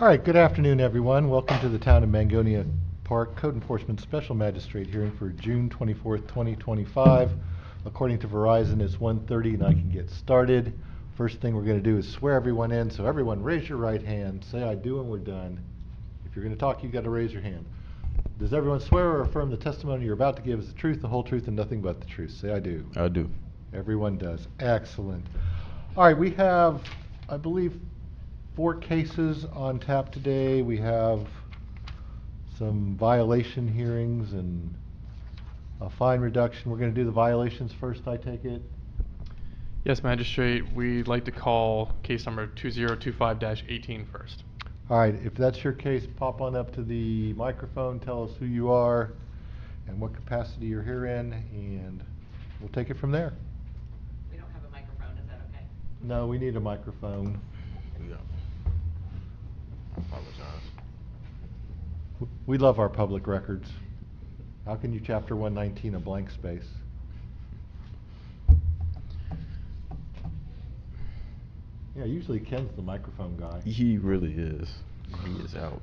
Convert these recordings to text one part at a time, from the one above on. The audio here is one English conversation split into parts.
All right, good afternoon, everyone. Welcome to the Town of Mangonia Park Code Enforcement Special Magistrate hearing for June 24th, 2025. According to Verizon, it's 1:30 and I can get started. First thing we're going to do is swear everyone in, so everyone raise your right hand, say I do, and we're done. If you're going to talk, you've got to raise your hand. Does everyone swear or affirm the testimony you're about to give is the truth, the whole truth, and nothing but the truth? Say I do. I do. Everyone does. Excellent. All right, we have, I believe, 4 cases on tap today. We have some violation hearings and a fine reduction. We're going to do the violations first, I take it? Yes, Magistrate, we'd like to call case number 2025-18 first. All right, if that's your case, pop on up to the microphone, tell us who you are and what capacity you're here in, and we'll take it from there. We don't have a microphone, is that okay? No, we need a microphone. Yeah. I apologize. We love our public records. How can you chapter 119 a blank space? Yeah, usually Ken's the microphone guy. He really is. He is out.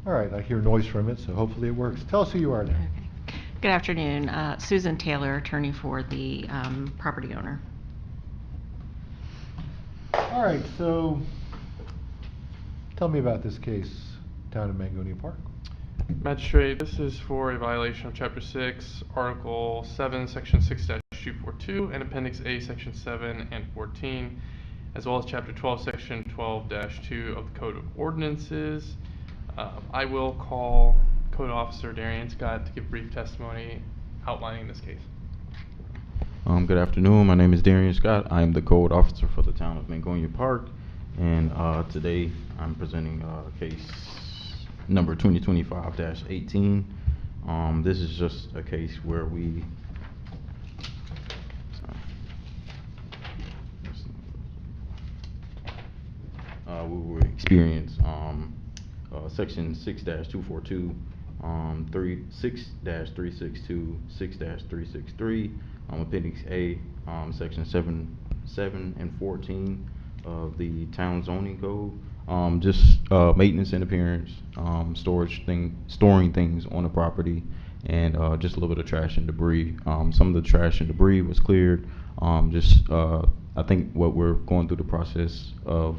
All right, I hear noise from it, so hopefully it works. Tell us who you are now. Okay. Good afternoon. Susan Taylor, attorney for the property owner. All right, so tell me about this case, Town of Mangonia Park. Magistrate, this is for a violation of Chapter 6, Article 7, Section 6-242, and Appendix A, Section 7 and 14, as well as Chapter 12, Section 12-2 of the Code of Ordinances. I will call Code Officer Darian Scott to give brief testimony outlining this case. Good afternoon. My name is Darian Scott. I am the code officer for the town of Mangonia Park, and today I'm presenting case number 2025-18. This is just a case where we will experience Section 6-242, 6-362, 6-363, Appendix A, Section 7 and 14 of the town zoning code. Just maintenance and appearance, storing things on the property, and just a little bit of trash and debris. Some of the trash and debris was cleared. I think what we're going through the process of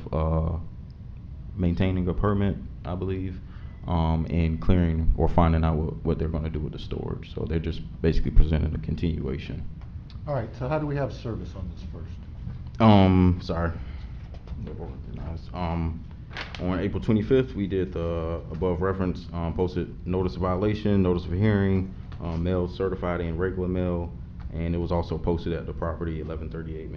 maintaining a permit, I believe, and clearing or finding out what they're going to do with the storage. So they're just basically presenting a continuation. All right, so how do we have service on this first? Sorry. On April 25th, we did the above reference, posted notice of violation, notice of hearing, mailed certified and regular mail, and it was also posted at the property 1138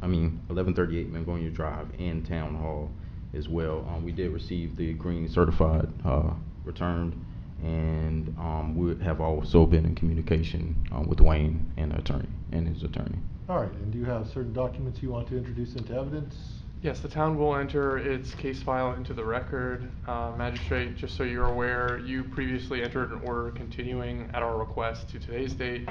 Mangonia Drive and Town Hall as well. We did receive the green certified returned, and we have also been in communication with Wayne and his attorney. All right, and do you have certain documents you want to introduce into evidence? Yes, the town will enter its case file into the record. Magistrate, just so you're aware, you previously entered an order continuing at our request to today's date,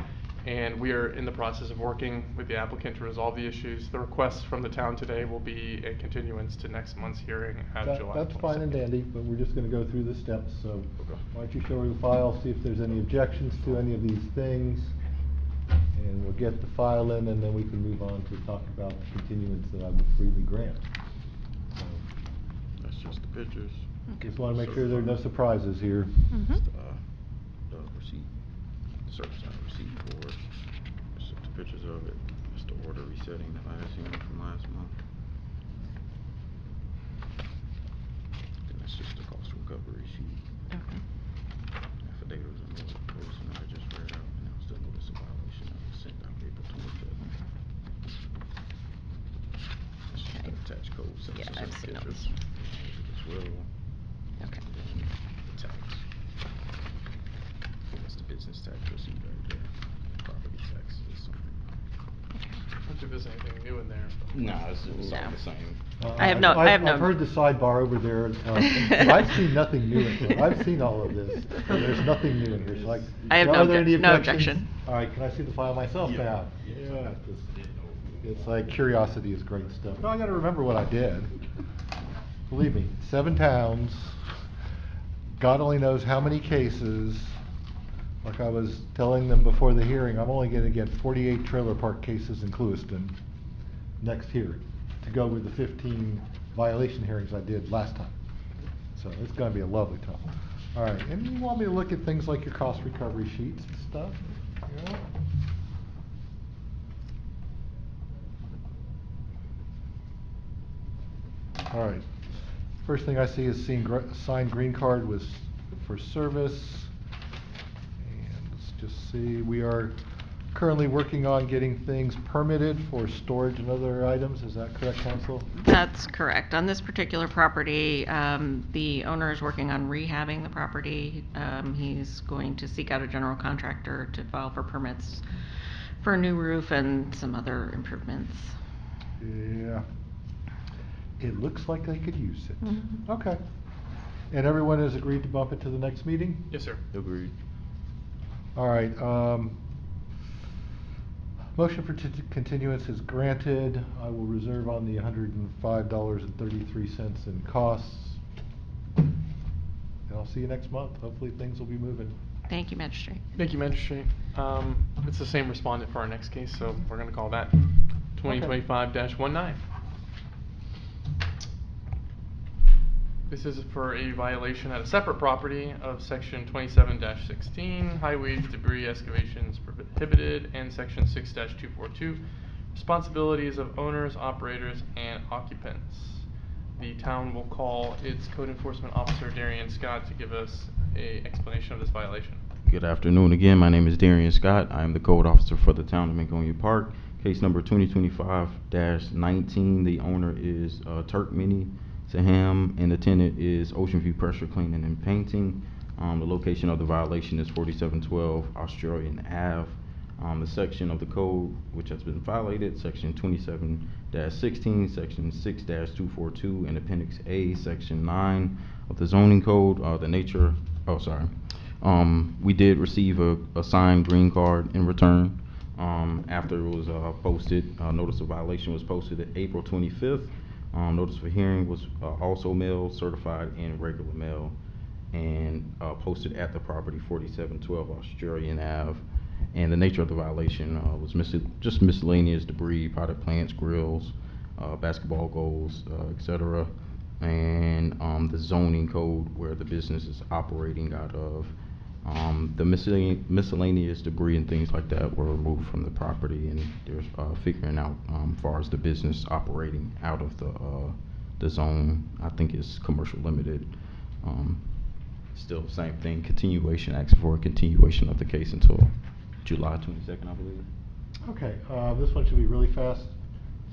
and we are in the process of working with the applicant to resolve the issues. The request from the town today will be a continuance to next month's hearing at July 22nd. That's fine and dandy, but we're just going to go through the steps. So why don't you show me the file, see if there's any objections to any of these things, and we'll get the file in, and then we can move on to talk about the continuance that I will freely grant. So, That's just the pictures. just want to make sure there are no surprises here. Mm-hmm. The receipt, the service center receipt for it. Just the pictures of it. Just the order resetting the last hearing from last month. And that's just the cost recovery sheet. Okay. Affidavit was in the notice and I just read out, and that was the notice of violation that was sent out April 25th. That's just the attached code. Yeah, I've seen pictures those. as well. Okay. And then the tax. That's the business tax receipt right there. Property tax is something. in there. Nah, it's all No. the same. I have no- I've heard the sidebar over there. I've seen nothing new in here. I've seen all of this. And there's nothing new in here. So I have are there any no objections? objection. All right, can I see the file myself now? Yeah. It's like curiosity is great stuff. No, I gotta remember what I did. Believe me, 7 towns, God only knows how many cases. Like I was telling them before the hearing, I'm only gonna get 48 trailer park cases in Clewiston next hearing to go with the 15 violation hearings I did last time. So it's gonna be a lovely time. All right, and you want me to look at things like your cost recovery sheets and stuff? You know? All right. First thing I see is signed green card was for service. And let's just see, we are currently working on getting things permitted for storage and other items. Is that correct, counsel? That's correct. On this particular property, the owner is working on rehabbing the property. He's going to seek out a general contractor to file for permits for a new roof and some other improvements. Yeah. It looks like they could use it. Mhm. Okay. And everyone has agreed to bump it to the next meeting? Yes, sir. Agreed. All right, motion for continuance is granted. I will reserve on the $105.33 in costs. And I'll see you next month. Hopefully things will be moving. Thank you, Magistrate. Thank you, Magistrate. It's the same respondent for our next case, so we're gonna call that 2025-19. This is for a violation at a separate property of section 27-16, highways, debris excavations prohibited, and section 6-242, responsibilities of owners, operators, and occupants. The town will call its code enforcement officer, Darian Scott, to give us a explanation of this violation. Good afternoon again. My name is Darian Scott. I am the code officer for the town of Mangonia Park. Case number 2025-19. The owner is Turk Mini Saham, and the tenant is Ocean View Pressure Cleaning and Painting. The location of the violation is 4712 Australian Ave. The section of the code which has been violated, section 27-16, section 6-242, and appendix A, section 9 of the zoning code. We did receive a signed green card in return. After it was posted, notice of violation was posted at April 25th. Notice for hearing was also mailed, certified in regular mail, and posted at the property 4712 Australian Ave. And the nature of the violation was just miscellaneous debris, potted plants, grills, basketball goals, etc. And the zoning code where the business is operating out of. The miscellaneous debris and things like that were removed from the property, and they're figuring out as far as the business operating out of the zone. I think it's commercial limited. Still the same thing, asking for a continuation of the case until July 22nd, I believe. Okay, this one should be really fast.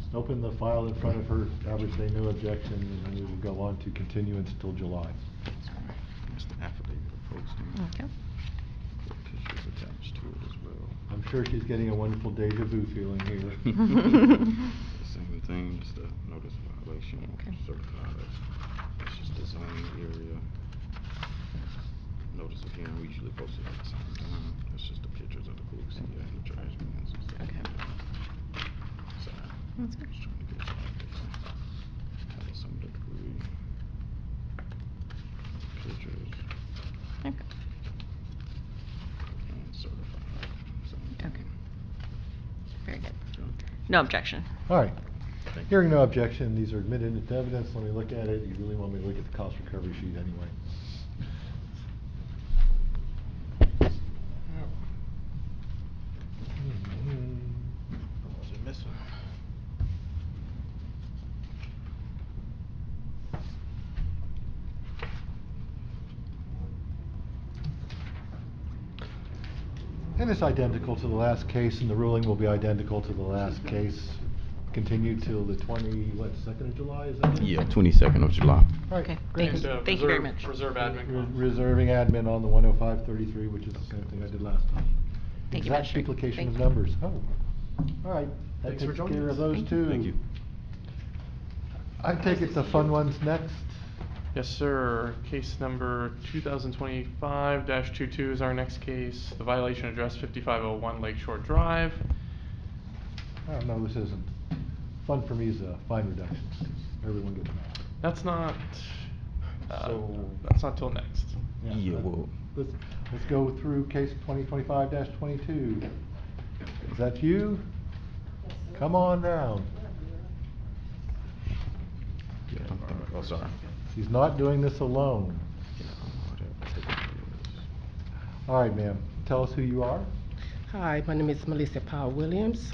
Just open the file in front of her, I would say no objection, and then we will go on to continuance till July. That's the affidavit of posting. Okay. Pictures attached to it as well. I'm sure she's getting a wonderful deja vu feeling here. Same thing, just a notice of violation, Okay. certified. It's just the zoning area. Notice of hearing, we usually post it at the same time. It's just the pictures of the Calusa and the trash cans and stuff. Okay. Sorry. That's good. Just trying to get some of the debris. Pictures. Okay. And certified. Okay. Very good. No objection. All right. Thank you. Hearing no objection, these are admitted into evidence. Let me look at it. You really want me to look at the cost recovery sheet anyway. What was it missing? And it's identical to the last case, and the ruling will be identical to the last case. Continued till the 2nd of July, is that it? Yeah, 22nd of July. All right, Okay, great. thank you. And, Thank you very much. Reserve admin costs. Reserving admin on the 10533, which is the same thing I did last time. Thank you, Exact Magistrate. duplication Thank of you. numbers. Oh, All right, that Thanks for takes joining care us. of those Thank two. Thank you. I take it the fun one's next? Yes, sir. Case number 2025-22 is our next case. The violation address 5501 Lakeshore Drive. Oh, no, this isn't. Fun for me is a fine reduction. Everyone gets mad. That's not, So- that's not till next. Yeah, well- Let's go through case 2025-22. Is that you? Come on down. Yeah, oh, sorry. He's not doing this alone. All right, ma'am, tell us who you are. Hi, my name is Melissa Powell Williams,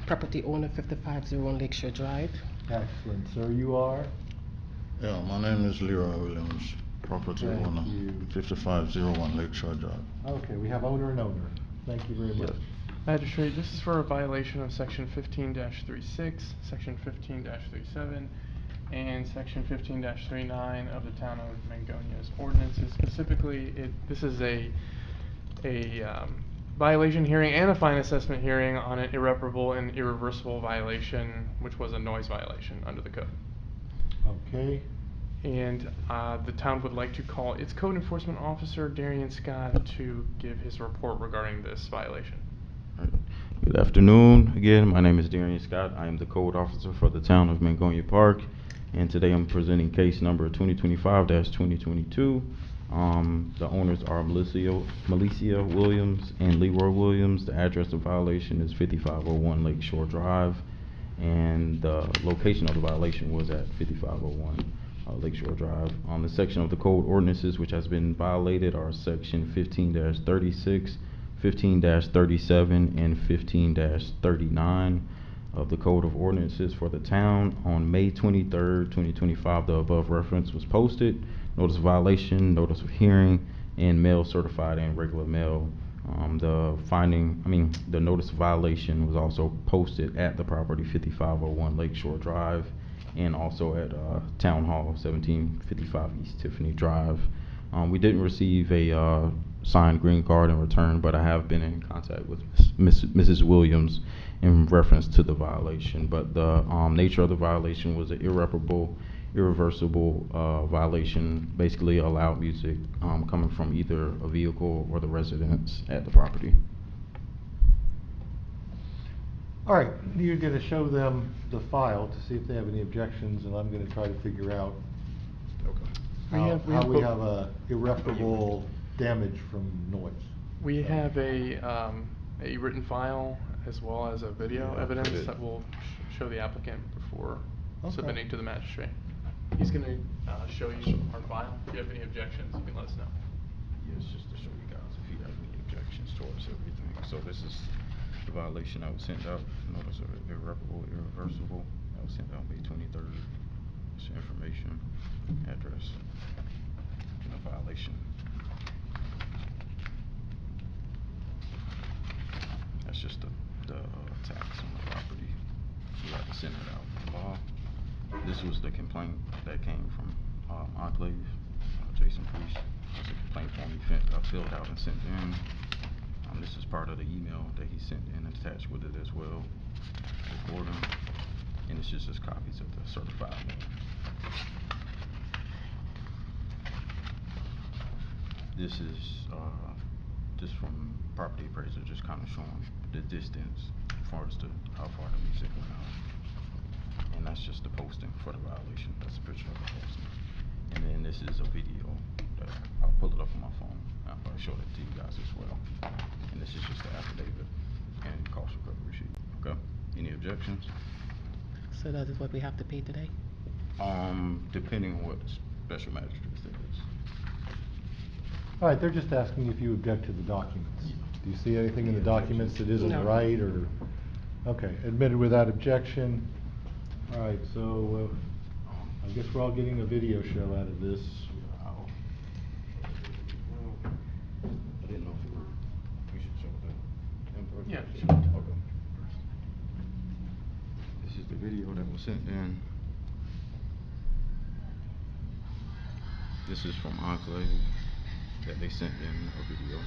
property owner 5501 Lakeshore Drive. Excellent, sir, you are? Yeah, my name is Leroy Williams, property Thank owner, you. 5501 Lakeshore Drive. Okay, we have owner and owner. Thank you very much. Magistrate, this is for a violation of section 15-36, section 15-37, and section 15-39 of the Town of Mangonia's ordinances. Specifically, this is a violation hearing and a fine assessment hearing on an irreparable and irreversible violation, which was a noise violation under the code. Okay, And the town would like to call its code enforcement officer, Darian Scott, to give his report regarding this violation. Good afternoon. Again, my name is Darian Scott. I am the code officer for the Town of Mangonia Park. And today I'm presenting case number 2025-2022. The owners are Malicia Williams and Leroy Williams. The address of violation is 5501 Lakeshore Drive. And the location of the violation was at 5501 Lakeshore Drive. The section of the code ordinances which has been violated are section 15-36, 15-37, and 15-39 of the Code of Ordinances for the town. On May 23rd, 2025, the above reference was posted. Notice of violation, notice of hearing, and mail certified and regular mail. The notice of violation was also posted at the property 5501 Lakeshore Drive and also at Town Hall 1755 East Tiffany Drive. We didn't receive a signed green card in return, but I have been in contact with Mrs. Williams in reference to the violation. But the nature of the violation was an irreparable, irreversible violation, basically a loud music coming from either a vehicle or the residents at the property. all right, you're gonna show them the file to see if they have any objections, and I'm gonna try to figure out We how have- we how have we both- have a irreparable damage from noise. We have a written file as well as a video Yeah, evidence it- that will show the applicant before Okay. submitting to the magistrate. He's gonna show you our file. If you have any objections, you can let us know. Yes, just to show you guys if you have any objections towards everything. So this is the violation that was sent out, notice of irreparable, irreversible, that was sent out May 23rd. This information, address, and a violation. That's just the tax on the property. We have to send it out. This was the complaint that came from Enclave, Jason Priest. It's a complaint form he filled out and sent in. This is part of the email that he sent in and attached with it as well. Recording, and it's just copies of the certified mail. This is just from property appraiser, just kind of showing the distance as far as to how far the music went out. And that's just the posting for the violation. That's a picture of the posting. And then this is a video that I'll pull it up on my phone. I'll probably show that to you guys as well. And this is just the affidavit and cost recovery sheet. Okay? Any objections? So that is what we have to pay today? Depending on what special magistrate says. All right, they're just asking if you object to the documents. Yeah. Do you see anything in the documents that isn't No. right, or? Okay, admitted without objection. All right, so I guess we're all getting a video show out of this. Wow. I didn't know if we should show that in person. Yeah. Okay. This is the video that was sent in. This is from Enclave that they sent in a video.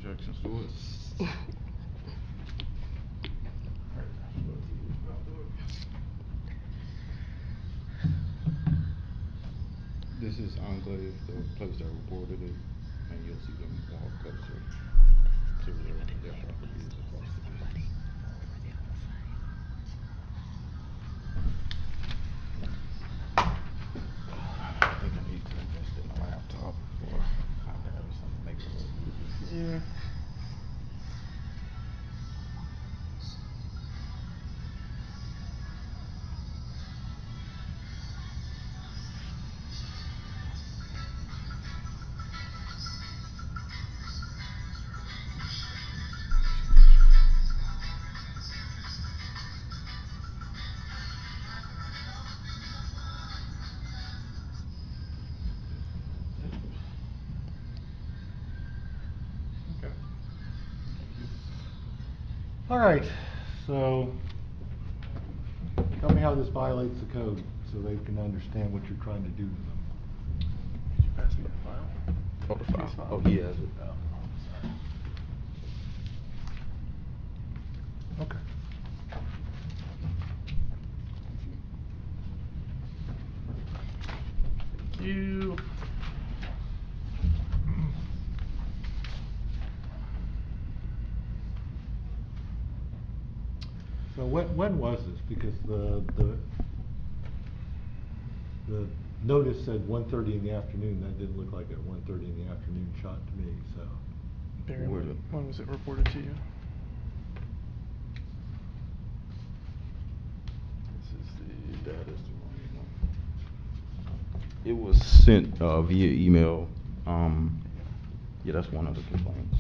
objections to it? This is Enclave, the place that reported it, and you'll see them walk closer to their properties across the distance. I think I need to invest in a laptop or iPad or something, make it a little easier. Yeah. Okay. All right, so tell me how this violates the code so they can understand what you're trying to do to them. Did you pass me the file? Oh, the file. This file. Oh, he has it. Okay. Thank you. So when was this? Because the notice said 1:30 in the afternoon. That didn't look like a 1:30 in the afternoon shot to me, so. Barry, Where did- when was it reported to you? This is the, that is the wrong one. It was sent via email. Yeah, that's one of the complaints.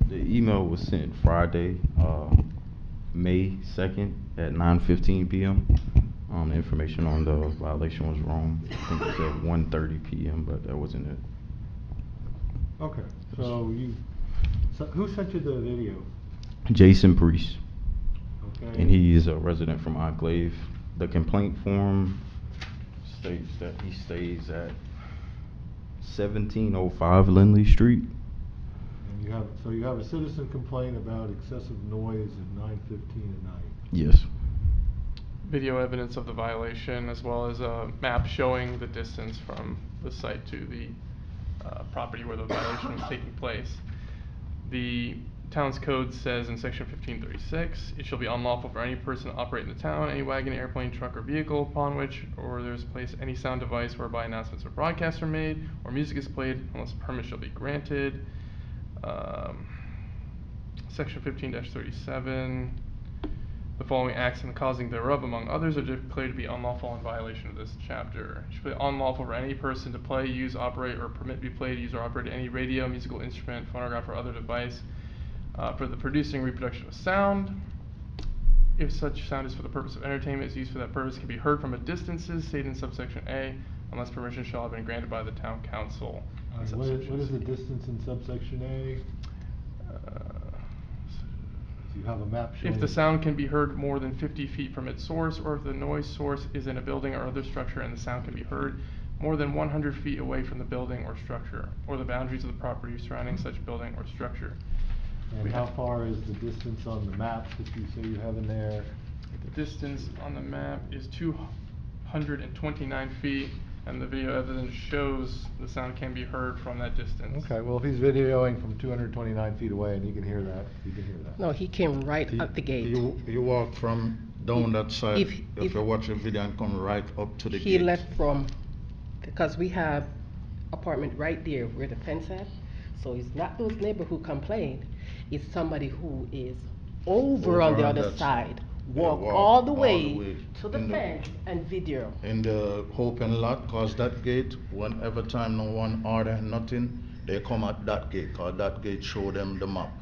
The email was sent Friday, May 2nd at 9:15 p.m. The information on the violation was wrong. I think it said 1:30 p.m., but that wasn't it. Okay, so who sent you the video? Jason Priest, Okay. and he is a resident from Enclave. The complaint form states that he stays at 1705 Lindley Street. And you have a citizen complaint about excessive noise at 9:15 at night. Yes. Video evidence of the violation, as well as a map showing the distance from the site to the property where the violation was taking place. The town's code says in section 1536, it shall be unlawful for any person to operate in the town any wagon, airplane, truck, or vehicle upon which or there is placed any sound device whereby announcements or broadcasts are made or music is played unless permit shall be granted. Section 15-37, the following acts and the causing thereof, among others, are declared to be unlawful in violation of this chapter. It should be unlawful for any person to play, use, operate, or permit to be played, use, or operate any radio, musical instrument, phonograph, or other device for the producing, reproduction of sound. If such sound is for the purpose of entertainment, is used for that purpose, can be heard from a distance stated in subsection A, unless permission shall have been granted by the town council. What is the distance in subsection A? You have a map showing. If the sound can be heard more than 50 feet from its source, or if the noise source is in a building or other structure and the sound can be heard more than 100 feet away from the building or structure, or the boundaries of the property surrounding such building or structure. And how far is the distance on the map that you say you have in there? The distance on the map is 229 feet, and the video evidence shows the sound can be heard from that distance. Okay, well, if he's videoing from 229 feet away and you can hear that, you can hear that. No, he came right at the gate. You walk from down that side, If you watch a video and come right up to the He gate. left from, because we have apartment right there where the fence at. So it's not those neighbors who complained, it's somebody who is over on the other that side. They Walk all the all way to the in fence and video. In the open lot, cause that gate, whenever time no one order nothing, they come at that gate, cause that gate show them the map.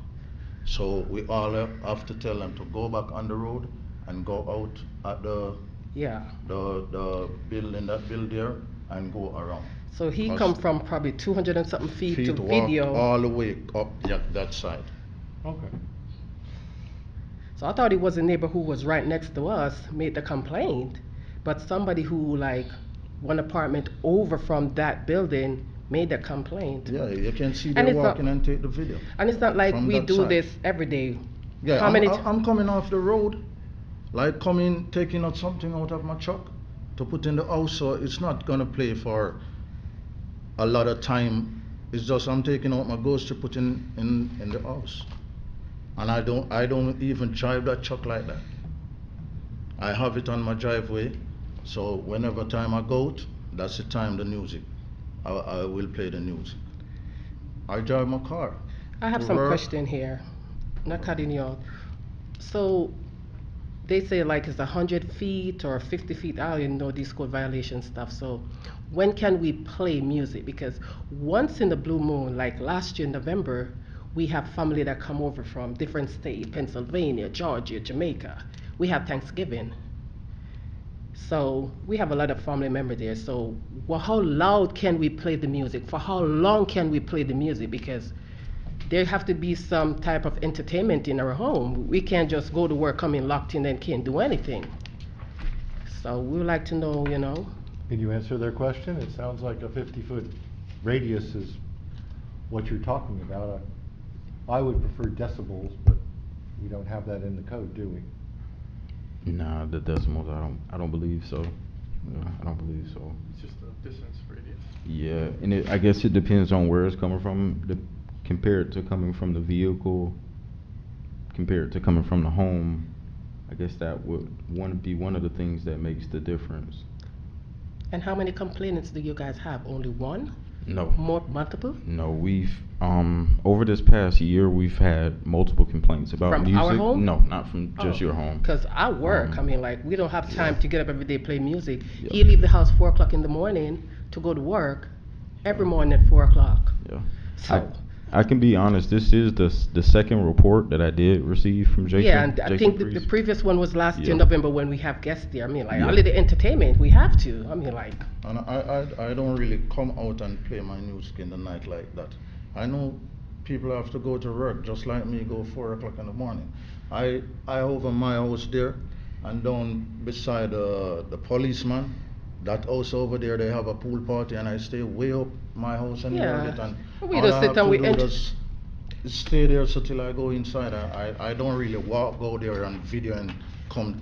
So we all have to tell them to go back on the road and go out at the Yeah. building that build there and go around. So he 'Cause come from probably 200 and something feet to walk video. all the way up that side. Okay. So I thought it was a neighbor who was right next to us made the complaint, but somebody who like one apartment over from that building made a complaint. Yeah, you can see And they're it's not- walking and take the video. And it's not like from we that do side. this every day. Yeah, How many? I'm coming off the road, like taking out something out of my truck to put in the house, so it's not gonna play for a lot of time. It's just I'm taking out my goods to put in the house. And I don't even drive that truck like that. I have it on my driveway, so whenever time I go out, that's the time the music. I will play the music. I drive my car. I have to some work. question here, not cutting you out. So, they say like it's 100 feet or 50 feet, I don't even know these code violation stuff, so when can we play music? Because once in the blue moon, like last year in November, we have family that come over from different states, Pennsylvania, Georgia, Jamaica. We have Thanksgiving. So we have a lot of family members there. So how loud can we play the music? For how long can we play the music? Because there have to be some type of entertainment in our home. We can't just go to work, come in locked in, and can't do anything. So we would like to know, Can you answer their question? It sounds like a 50-foot radius is what you're talking about. I would prefer decibels, but we don't have that in the code, do we? Nah, the decimals, I don't believe so. Yeah, I don't believe so. It's just a distance radius. Yeah, and I guess it depends on where it's coming from. Compared to coming from the vehicle, compared to coming from the home, I guess that would be one of the things that makes the difference. And how many complainants do you guys have? Only one? No. Multiple? No, we've over this past year we've had multiple complaints about From music. our home? No, not from just your home. Because I work, Um, like we don't have time yeah. to get up every day, play music. Yeah. He leave the house 4 o'clock in the morning to go to work every morning at 4 o'clock. Yeah. So, I can be honest, this is the second report that I did receive from Jacob. yeah, and I Jacob think the Priest. previous one was last year, Yeah. November, when we have guests there. Yeah. Only the entertainment, we have to. And I don't really come out and play my music in the night like that. I know people have to go to work, just like me, go 4 o'clock in the morning. I over my house there, and down beside the policeman, that house over there, they have a pool party, and I stay way up my house and Yeah. hear it, and We all just I sit have and to we do ent- is stay there so till I go inside. I don't really go there and video and come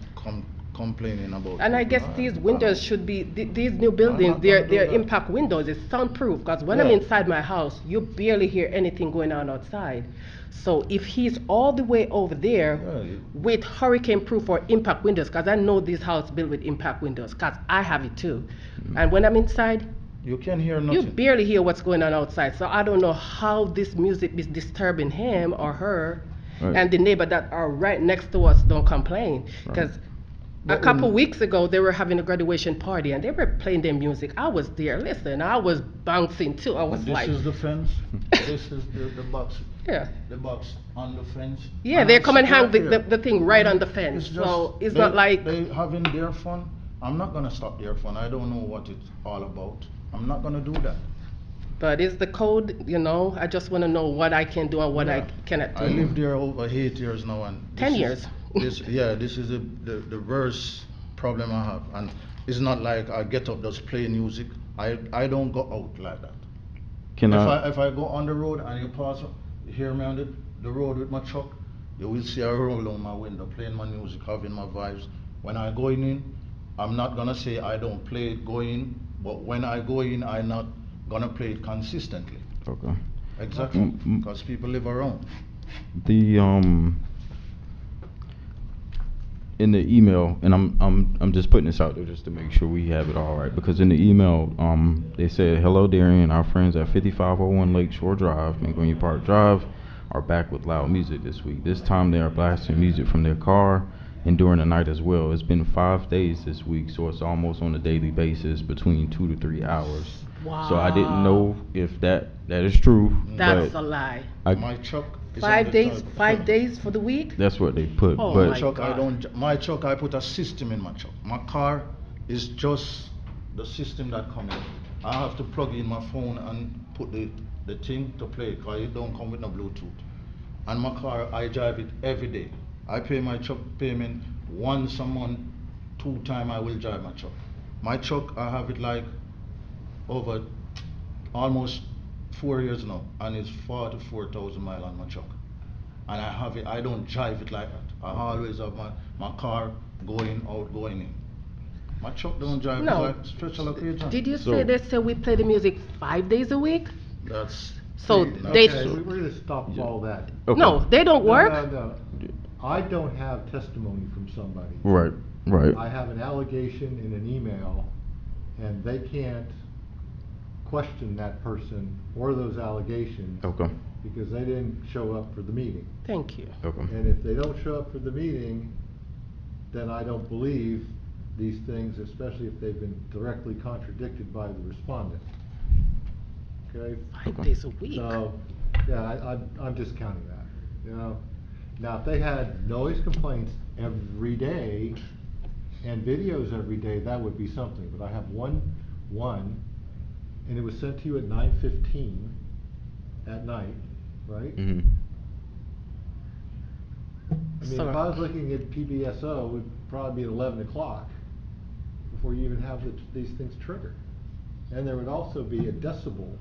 complaining about And I people. guess these windows should be, these new buildings, not their gonna do that. impact windows is soundproof, because when I'm Yeah. inside my house, you barely hear anything going on outside. So if he's all the way over there Yeah. with hurricane-proof or impact windows, because I know this house built with impact windows, because I have it too. And when I'm inside, You can hear you nothing. barely hear what's going on outside. So I don't know how this music is disturbing him or her, Right. and the neighbor that are right next to us don't complain. Right. Because a But couple when- weeks ago, they were having a graduation party and they were playing their music. I was there, listen, I was bouncing too. I was This like, is the fence. This is the box. yeah. The box on the fence. Yeah, And they I come and sit hang right the there. thing right on the fence. just- So it's they- not like, they having their fun. I'm not gonna stop their fun. I don't know what it's all about. I'm not gonna do that. but it's the code, I just want to know what I can do and what I Yeah. cannot do. I lived there over 8 years now, and 10 this years. This is the worst problem I have, and it's not like I get up just play music. I don't go out like that. Can If I go on the road and you pass, hear me on the road with my truck, you will see I roll on my window, playing my music, having my vibes. When I go in, I'm not gonna say I don't play it going in, but when I go in, I'm not gonna play it consistently. Okay. Exactly, Mm. because people live around. The in the email, and I'm just putting this out there just to make sure we have it all right, because in the email they said, "Hello Darian, our friends at 5501 Lakeshore Drive, Mangonia Park Drive, are back with loud music this week. This time they are blasting music from their car and during the night as well. It's been 5 days this week, so it's almost on a daily basis, between 2 to 3 hours. So I didn't know if that is true. That's but a lie. My truck is on 5 the days, type- 5 days for the week? That's what they put. Oh but my truck, God. my truck, I put a system in my truck. My car is just the system that comes in. I have to plug in my phone and put the thing to play, because it don't come with no Bluetooth. And my car, I drive it every day. I pay my truck payment once a month, 2 times I will drive my truck. My truck, I have it like over almost 4 years now, and it's 44,000 miles on my truck. And I have it, I don't drive it like that. I always have my car going out, going in. My truck don't drive No. like special occasion. Did you So- say they say we play the music 5 days a week? That's. So that's they- Okay, we're gonna stop all that. Okay. No, they don't No, work. no. I don't have testimony from somebody. Right, right. I have an allegation in an email, and they can't question that person or those allegations Okay, because they didn't show up for the meeting. Thank you. okay. And if they don't show up for the meeting, then I don't believe these things, especially if they've been directly contradicted by the respondent. Okay? 5 Okay. days a week. So, yeah, I'm discounting that, you know? Now, if they had noise complaints every day and videos every day, that would be something, but I have one, and it was sent to you at 9:15 at night, right? Mhm. I mean, if So- I was looking at PBSO, it would probably be at 11 o'clock before you even have these things triggered. And there would also be a decibel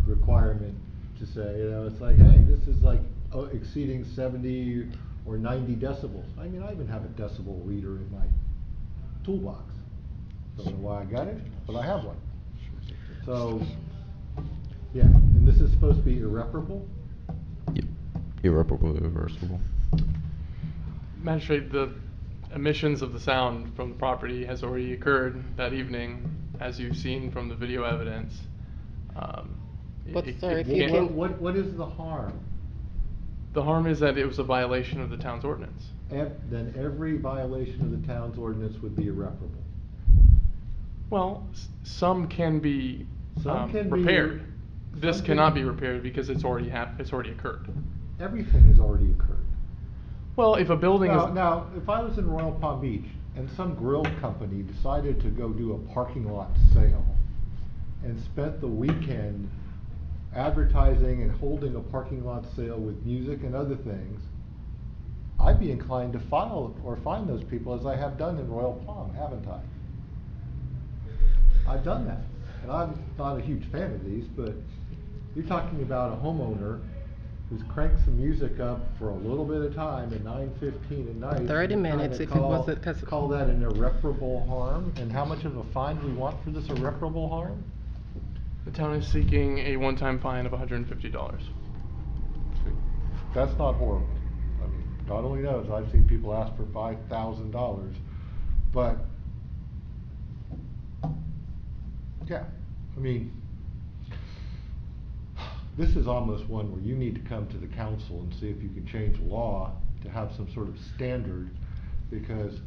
requirement to say, you know, it's like, hey, this is like exceeding 70 or 90 decibels. I mean, I even have a decibel reader in my toolbox. Don't know why I got it, but I have one. So, yeah, and this is supposed to be irreparable? Yep. Irreparable, irreversible. Magistrate, the emissions of the sound from the property has already occurred that evening, as you've seen from the video evidence. But, sir, if you can't- can- What is the harm? The harm is that it was a violation of the town's ordinance. Then every violation of the town's ordinance would be irreparable. Well, some can be Some can be- repaired. This some cannot can- be repaired because it's already it's already occurred. Everything has already occurred. Well, if a building is. Now, if I was in Royal Palm Beach and some grill company decided to go do a parking lot sale and spent the weekend advertising and holding a parking lot sale with music and other things, I'd be inclined to file or fine those people, as I have done in Royal Palm, haven't I? I've done that, and I'm not a huge fan of these, but you're talking about a homeowner who's cranked some music up for a little bit of time at 9:15 at night. 30 and you're trying minutes to if it wasn't- 'cause- Call that an irreparable harm, and how much of a fine do we want for this irreparable harm? The town is seeking a one-time fine of $150. That's not horrible. I mean, God only knows, I've seen people ask for $5,000, but, yeah, I mean, this is almost one where you need to come to the council and see if you can change the law to have some sort of standard, because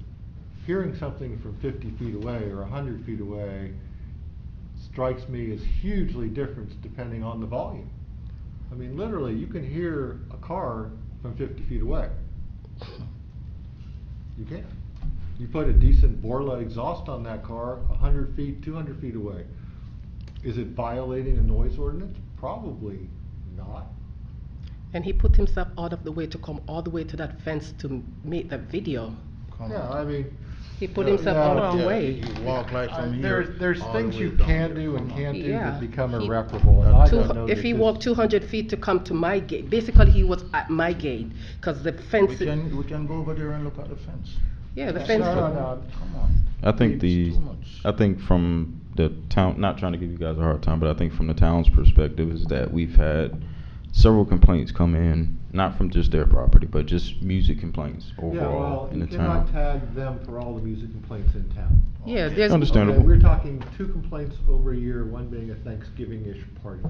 hearing something from 50 feet away or 100 feet away strikes me as hugely different depending on the volume. I mean, literally, you can hear a car from 50 feet away. You can. You put a decent Borla exhaust on that car 100 feet, 200 feet away. Is it violating a noise ordinance? Probably not. And he put himself out of the way to come all the way to that fence to make that video. Come Yeah, on. I mean. He put yeah, himself yeah, out of the Yeah, way. You walk like from here. There's all the things way you down can here. do and Come on. can't do Yeah, that become he- irreparable, and I Two- don't know if that he this- walked 200 feet to come to my gate, basically he was at my gate, because the fence. We can go over there and look at the fence. Yeah, the No, fence. no, was- no. Come on. I think It's too much. I think from the town, not trying to give you guys a hard time, but I think from the town's perspective is that we've had several complaints come in, not from just their property, but just music complaints Yeah, overall well, in you the cannot town. tag them for all the music complaints in town. Yeah, there's. Understandable. Okay, we're talking 2 complaints over a year, one being a Thanksgiving-ish party.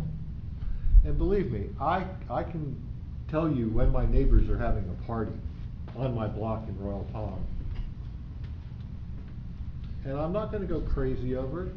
And believe me, I can tell you when my neighbors are having a party on my block in Royal Palm. And I'm not gonna go crazy over it.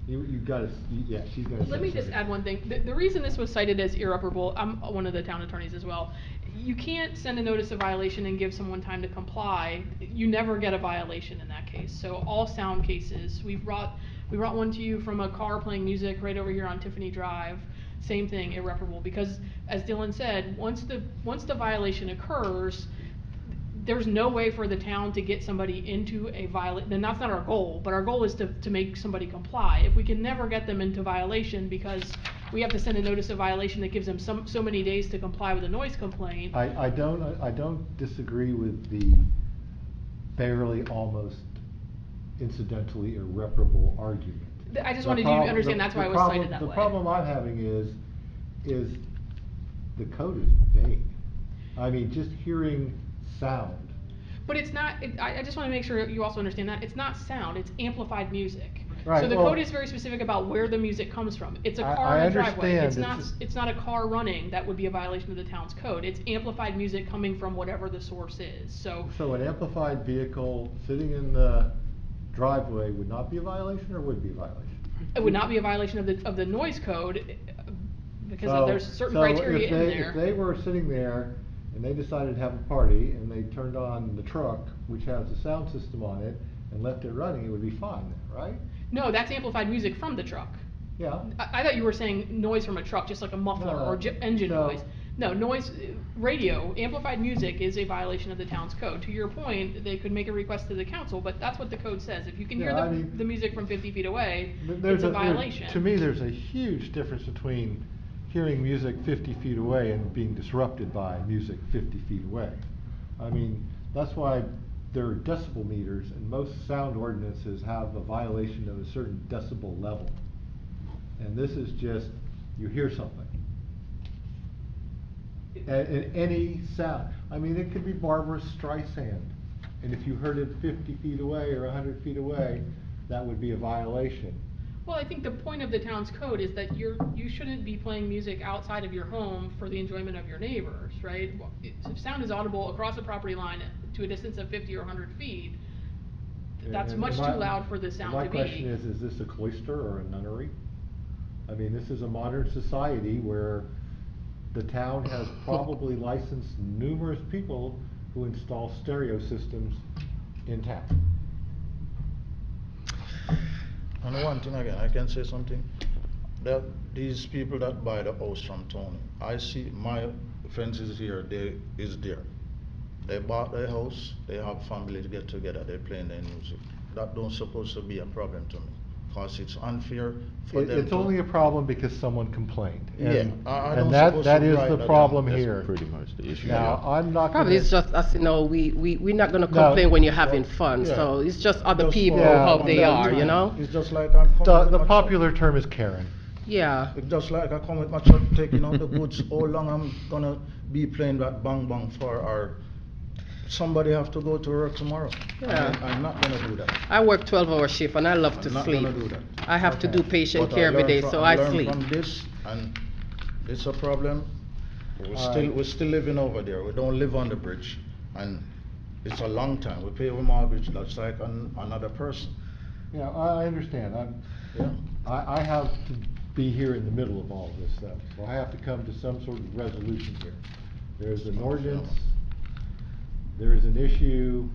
You gotta, yeah, she's gonna say Let me just something. add one thing. The reason this was cited as irreparable, I'm one of the town attorneys as well. You can't send a notice of violation and give someone time to comply. You never get a violation in that case. So all sound cases, we brought one to you from a car playing music right over here on Tiffany Drive. Same thing, irreparable, because as Dylan said, once the violation occurs, there's no way for the town to get somebody into a then that's not our goal, but our goal is to make somebody comply. If we can never get them into violation because we have to send a notice of violation that gives them so many days to comply with a noise complaint. I don't disagree with the barely, almost incidentally irreparable argument. I just The wanted you to problem- understand the- that's the why it was problem- cited that way. The problem I'm having is the code is vague. I mean, just hearing sound. But it's not, I just wanna make sure you also understand that, it's not sound, it's amplified music. Right, So the well- code is very specific about where the music comes from. It's a I car in a driveway, understand. it's not a car running that would be a violation of the town's code. It's amplified music coming from whatever the source is, so. So an amplified vehicle sitting in the driveway would not be a violation or would be a violation? It would not be a violation of the noise code, because So- there's certain so criteria if in they- there. If they were sitting there and they decided to have a party and they turned on the truck, which has a sound system on it, and left it running, it would be fine then, right? No, that's amplified music from the truck. Yeah. I thought you were saying noise from a truck, just like a muffler No, or engine no. noise. No, noise, radio, amplified music is a violation of the town's code. To your point, they could make a request to the council, but that's what the code says. If you can hear Yeah, I mean- the music from 50 feet away, There's it's a violation. To me, there's a huge difference between hearing music 50 feet away and being disrupted by music 50 feet away. I mean, that's why there are decibel meters, and most sound ordinances have a violation of a certain decibel level. And this is just, you hear something. And any sound, I mean, it could be Barbra Streisand, and if you heard it 50 feet away or 100 feet away, that would be a violation. Well, I think the point of the town's code is that you shouldn't be playing music outside of your home for the enjoyment of your neighbors, right? If sound is audible across a property line to a distance of 50 or 100 feet, that's And much too my- loud for the sound to be. My question is this a cloister or a nunnery? I mean, this is a modern society where the town has probably licensed numerous people who install stereo systems in town. And one thing again, I can say something. That these people that buy the house from Tony, I see my friends is here, is there. They bought their house, they have family to get together, they playing their music. That don't supposed to be a problem to me, cause it's unfair for them It's to. only a problem because someone complained. Yeah, And- I and don't that suppose that to is write the that problem down. That's here. pretty much the issue. Now, I'm not gonna. Probably it's just us, we're not gonna No. complain when you're having fun, Yeah. so it's just other Just people, for- how they yeah, are, you know? It's just like I'm coming The with my truck. popular term is Karen. Yeah. It's just like I come with my truck taking out the goods, how long I'm gonna be playing that bang bang for, or somebody have to go to work tomorrow. Yeah. I'm not gonna do that. I work 12-hour shift and I love to I'm not sleep. gonna do that. I have to do Okay. patient But care every learn day, from- so I learn sleep. from this, and it's a problem. All right. We're still living over there. We don't live on the bridge, and it's a long time. We pay our mortgage, that's like another person. Yeah, I understand. Yeah. I have to be here in the middle of all of this stuff, so I have to come to some sort of resolution here. There's an ordinance, there is an issue,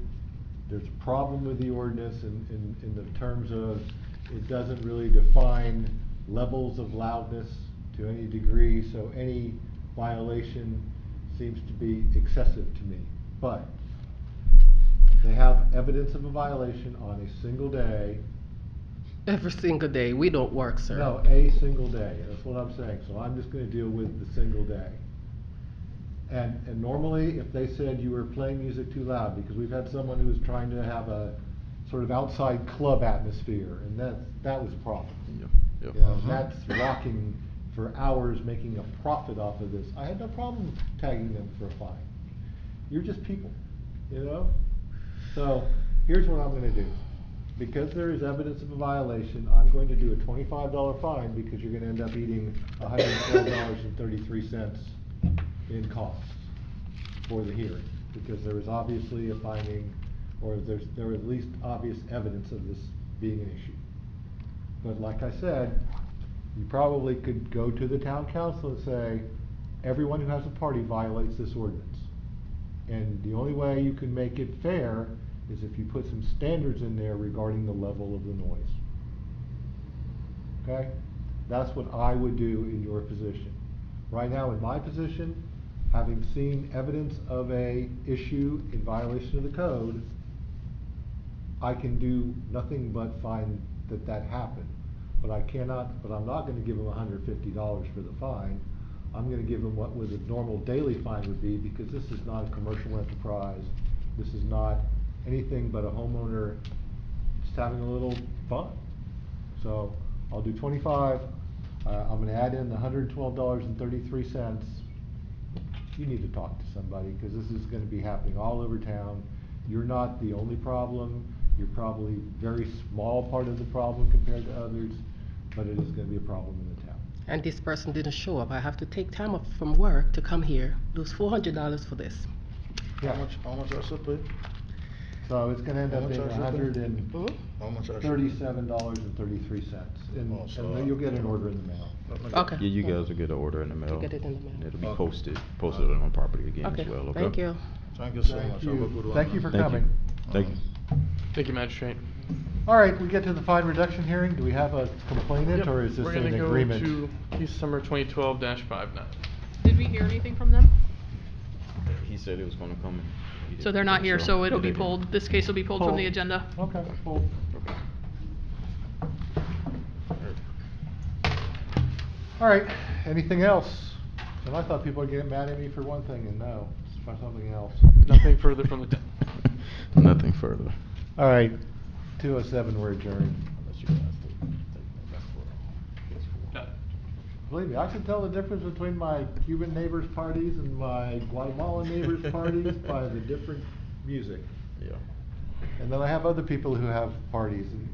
there's a problem with the ordinance in the terms of it doesn't really define levels of loudness to any degree, so any violation seems to be excessive to me. But they have evidence of a violation on a single day. Every single day, we don't work, sir. No, a single day, that's what I'm saying, so I'm just gonna deal with the single day. And normally, if they said you were playing music too loud, because we've had someone who was trying to have a sort of outside club atmosphere, and that was a problem. Yep, yep. You know, that's rocking for hours, making a profit off of this. I had no problem tagging them for a fine. You're just people, you know? So, here's what I'm gonna do. Because there is evidence of a violation, I'm going to do a $25 fine because you're gonna end up eating $112.33 in costs for the hearing. Because there is obviously a finding, or there was at least obvious evidence of this being an issue. But like I said, you probably could go to the town council and say, everyone who has a party violates this ordinance. And the only way you can make it fair is if you put some standards in there regarding the level of the noise. Okay? That's what I would do in your position. Right now, in my position, having seen evidence of a issue in violation of the code, I can do nothing but find that that happened. But I'm not gonna give them $150 for the fine. I'm gonna give them what a normal daily fine would be, because this is not a commercial enterprise. This is not anything but a homeowner just having a little fun. So I'll do 25. I'm gonna add in the $112.33. You need to talk to somebody, because this is gonna be happening all over town. You're not the only problem. You're probably a very small part of the problem compared to others, but it is gonna be a problem in the town. And this person didn't show up. I have to take time off from work to come here, lose $400 for this. Yeah. How much I should pay? So it's gonna end How up much being I should pay? Mhm. How much I should pay? $37.33, Oh, so- and you'll get an order in the mail. Okay. Yeah, you guys will get an order in the mail. get it in the mail. And it'll be Okay. posted on the property again Okay, as well, okay? thank you. Thank you so Thank much. Have a you. good one. Thank you for Thank you. coming. Thank you. Thank you, Magistrate. All right, we get to the fine reduction hearing. Do we have a complainant, Yep, or is this we're an gonna agreement? go to case number 2012-59. Did we hear anything from them? He said it was gonna come. He So didn't they're not think here, so it'll He be didn't. pulled, this case will be pulled from the Pulled. agenda. Okay, cool. Okay. All right, anything else? And I thought people would get mad at me for one thing, and no, it's for something else. Nothing further from the Nothing further. All right, 2:07, we're adjourned. Unless you guys take that for. Yeah. Believe me, I can tell the difference between my Cuban neighbors' parties and my Guatemalan neighbors' parties by the different music. Yeah. And then I have other people who have parties, and